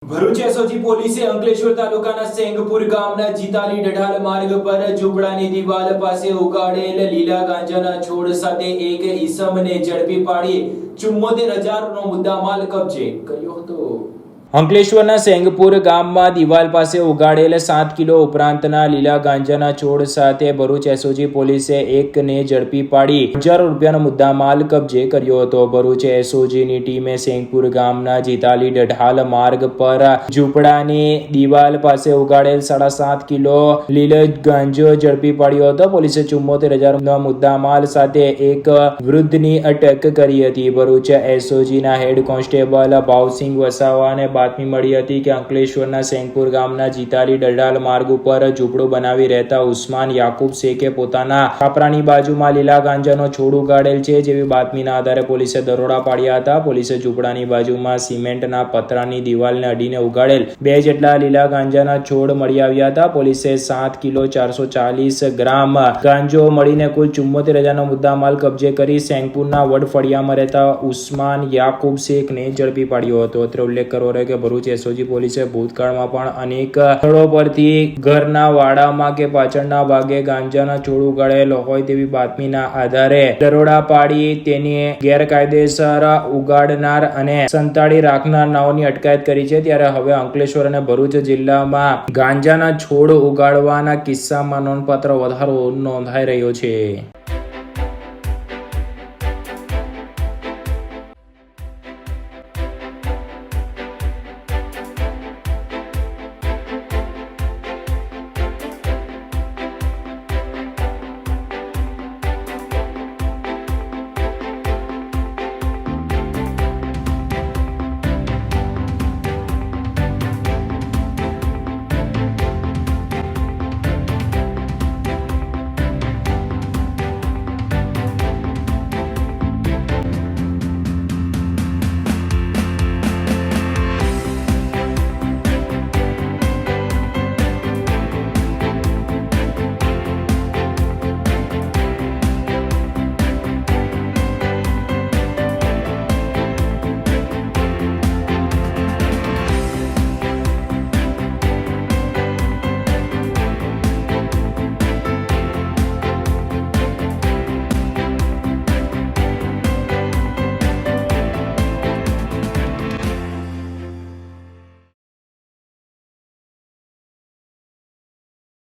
Bharuch SOG પોલીસે અંકલેશ્વર તાલુકાના સેંગપુર ગામના જીતાલી ડઢાલ માર્ગ પર ઝૂંપડાની દિવાલ પાસે ઉગાડેલ લીલા ગાંજાના છોડ સાથે એક ઈસમને ઝડપી પાડી 74,000 નો મુદ્દામાલ કબજે કર્યો હતો। અંકલેશ્વરના સેંગપુર ગામમાં દિવાલ પાસે ઉગાડેલ 7 કિલો ઉપરાંતના લીલા ગાંજાના છોડ સાથે ભરૂચ એસઓજી પોલીસે એકને ઝડપી પાડી હજારો રૂપિયાનો મુદ્દામાલ કબજે કર્યો હતો। ભરૂચ એસઓજીની ટીમે સેંગપુર ગામના જીતાલી ડઢાલ માર્ગ પર ઝૂંપડાની દિવાલ પાસે ઉગાડેલ 7.5 કિલો લીલો ગાંજો ઝડપી પાડ્યો હતો। પોલીસે 74,000 મુદ્દામાલ સાથે એક વૃદ્ધની અટક કરી હતી। ભરૂચ એસઓજીના હેડ કોન્સ્ટેબલ ભાવસિંહ વસાવાને બાતમી મળી હતી કે અંકલેશ્વરના સેંગપુર ગામના જીતાલી ડઢાલ માર્ગ ઉપર ઝૂંપડું બનાવી રહેતા ઉસ્માન યાકુબ શેખે પોતાના છાપરાની બાજુમાં લીલા ગાંજાનો છોડ ઉગાડેલ છે, જેવી બાતમીના આધારે પોલીસે દરોડા પાડ્યા હતા। પોલીસે ઝૂંપડાની બાજુમાં સિમેન્ટના પતરાની દિવાલને અડીને ઉગાડેલ 2 જેટલા લીલા ગાંજાના છોડ મળી આવ્યા હતા। પોલીસે 7 કિલો 440 ગ્રામ ગાંજો મળીને કુલ 74,000 નો મુદ્દામાલ કબજે કરી સેંગપુરના વડફળિયામાં રહેતા ઉસ્માન યાકુબ શેખને ઝડપી પાડ્યો હતો। અત્રે ઉલ્લેખ કરવો કે ભરૂચ એસઓજી પોલીસે ભૂતકાળમાં પણ અનેક સ્થળો પરથી ઘરના વાડામાં કે પાછળના ભાગે ગાંજાના છોડ ઉગાડેલ હોય તેવી બાતમીના આધારે દરોડા પાડી તેની ગેરકાયદેસર ઉગાડનાર અને સંતાડી રાખનાર નાઓની અટકાયત કરી છે। ત્યારે હવે અંકલેશ્વર અને ભરૂચ જિલ્લામાં ગાંજાના છોડ ઉગાડવાના કિસ્સામાં નોંધપાત્ર વધારો નોંધાઈ રહ્યો છે।